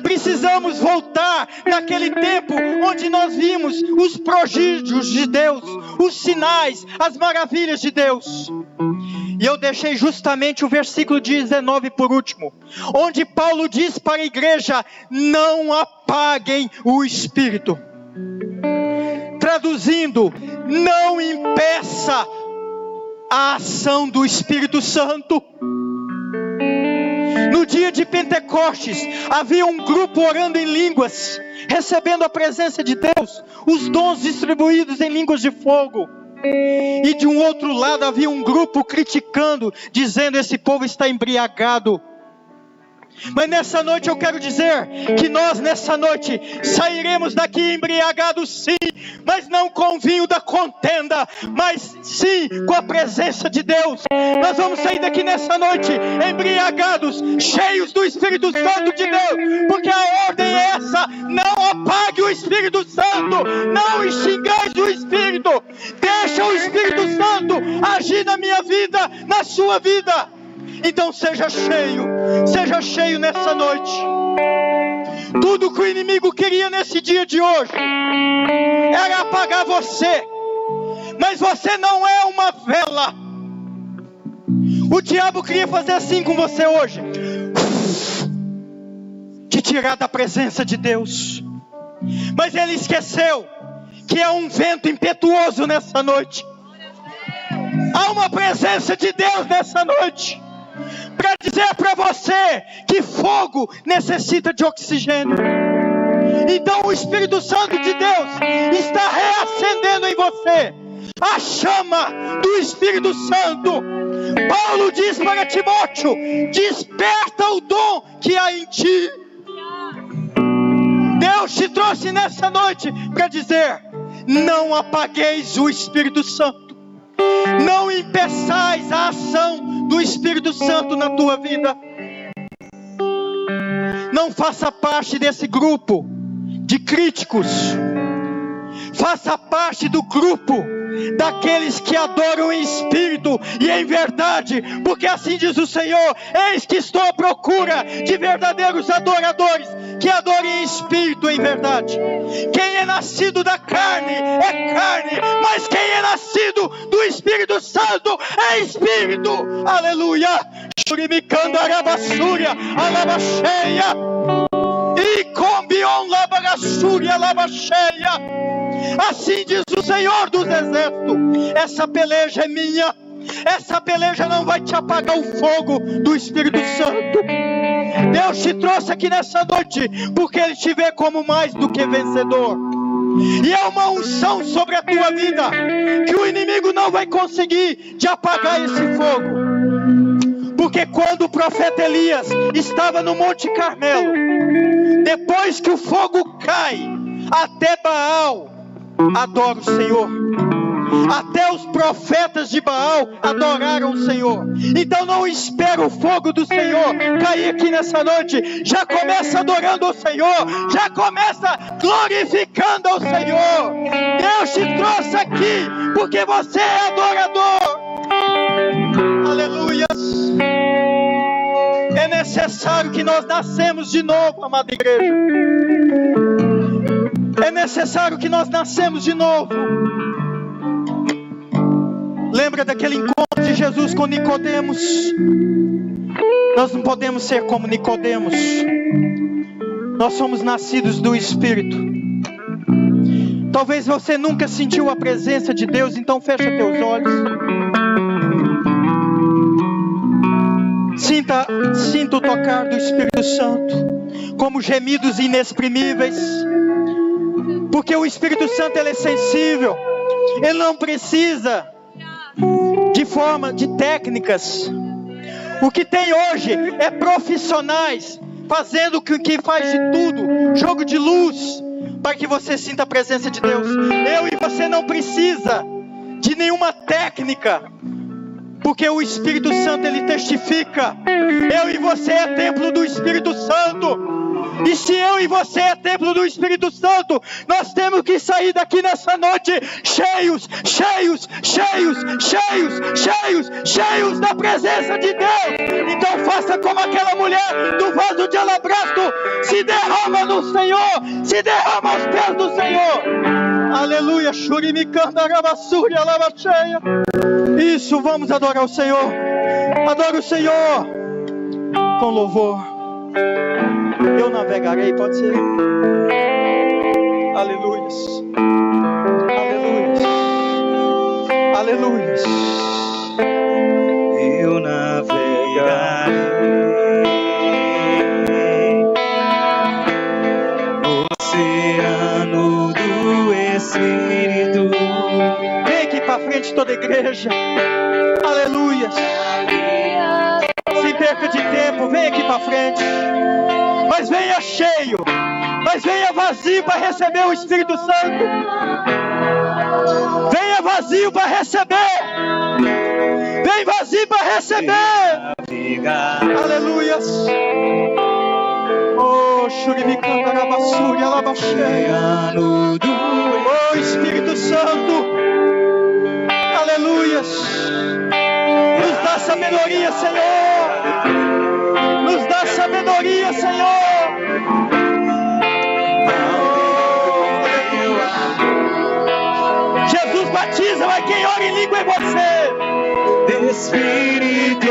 Precisamos voltar naquele tempo onde nós vimos os prodígios de Deus, os sinais, as maravilhas de Deus. E eu deixei justamente o versículo 19 por último, onde Paulo diz para a igreja: não apaguem o Espírito. Traduzindo, não impeça a ação do Espírito Santo. No dia de Pentecostes, havia um grupo orando em línguas, recebendo a presença de Deus, os dons distribuídos em línguas de fogo. E de um outro lado havia um grupo criticando, dizendo: esse povo está embriagado. Mas nessa noite eu quero dizer que nós nessa noite sairemos daqui embriagados sim, mas não com o vinho da contenda, mas sim com a presença de Deus. Nós vamos sair daqui nessa noite embriagados, cheios do Espírito Santo de Deus, porque a ordem é essa: não apague o Espírito Santo, não extingais o Espírito, deixa o Espírito Santo agir na minha vida, na sua vida. Então seja cheio nessa noite. Tudo que o inimigo queria nesse dia de hoje era apagar você, mas você não é uma vela. O diabo queria fazer assim com você hoje, te tirar da presença de Deus, mas ele esqueceu que é um vento impetuoso nessa noite. Há uma presença de Deus nessa noite para dizer para você que fogo necessita de oxigênio. Então o Espírito Santo de Deus está reacendendo em você a chama do Espírito Santo. Paulo diz para Timóteo: desperta o dom que há em ti. Deus te trouxe nessa noite para dizer: não apagueis o Espírito Santo, não impeçais a ação do Espírito Santo na tua vida. Não faça parte desse grupo de críticos. Faça parte do grupo daqueles que adoram em espírito e em verdade, porque assim diz o Senhor: eis que estou à procura de verdadeiros adoradores que adorem em espírito e em verdade. Quem é nascido da carne é carne, mas quem é nascido do Espírito Santo é espírito. Aleluia. Churimicanda arabassúria alabacheia e combion labagassúria alabacheia. Assim diz o Senhor dos Exércitos: essa peleja é minha. Essa peleja não vai te apagar o fogo do Espírito Santo. Deus te trouxe aqui nessa noite porque Ele te vê como mais do que vencedor. E é uma unção sobre a tua vida que o inimigo não vai conseguir te apagar esse fogo. Porque quando o profeta Elias estava no Monte Carmelo, depois que o fogo cai, até Baal adora o Senhor. Até os profetas de Baal adoraram o Senhor. Então não espera o fogo do Senhor cair aqui nessa noite. Já começa adorando ao Senhor. Já começa glorificando ao Senhor. Deus te trouxe aqui porque você é adorador. Aleluia. É necessário que nós nascemos de novo, amada igreja. É necessário que nós nascemos de novo. Lembra daquele encontro de Jesus com Nicodemos? Nós não podemos ser como Nicodemos. Nós somos nascidos do Espírito. Talvez você nunca sentiu a presença de Deus, então fecha teus olhos. Sinta o tocar do Espírito Santo, como gemidos inexprimíveis. Porque o Espírito Santo, ele é sensível. Ele não precisa de técnicas. O que tem hoje é profissionais fazendo o que faz de tudo, jogo de luz, para que você sinta a presença de Deus. Eu e você não precisa de nenhuma técnica, porque o Espírito Santo, ele testifica. Eu e você é templo do Espírito Santo. E se eu e você é templo do Espírito Santo, nós temos que sair daqui nessa noite cheios da presença de Deus. Então faça como aquela mulher do vaso de alabastro, se derrama no Senhor, se derrama aos pés do Senhor. Aleluia. Isso, vamos adorar o Senhor. Adora o Senhor com louvor. Eu navegarei, pode ser? Aleluias. Aleluias. Aleluias. Eu navegarei no oceano do Espírito. Vem aqui para frente toda a igreja. Aleluias. Sem perca de tempo, vem aqui para frente. Mas venha cheio, mas venha vazio para receber o Espírito Santo. Venha vazio para receber. Vem vazio para receber. Aleluias. Oh, Shuribicanda Rabassuri, Alabaxeia. Oh, Espírito Santo. Aleluias. Nos dá sabedoria, Senhor. Nos dá sabedoria, Senhor. Jesus batiza, mas quem ora em língua é você. Espírito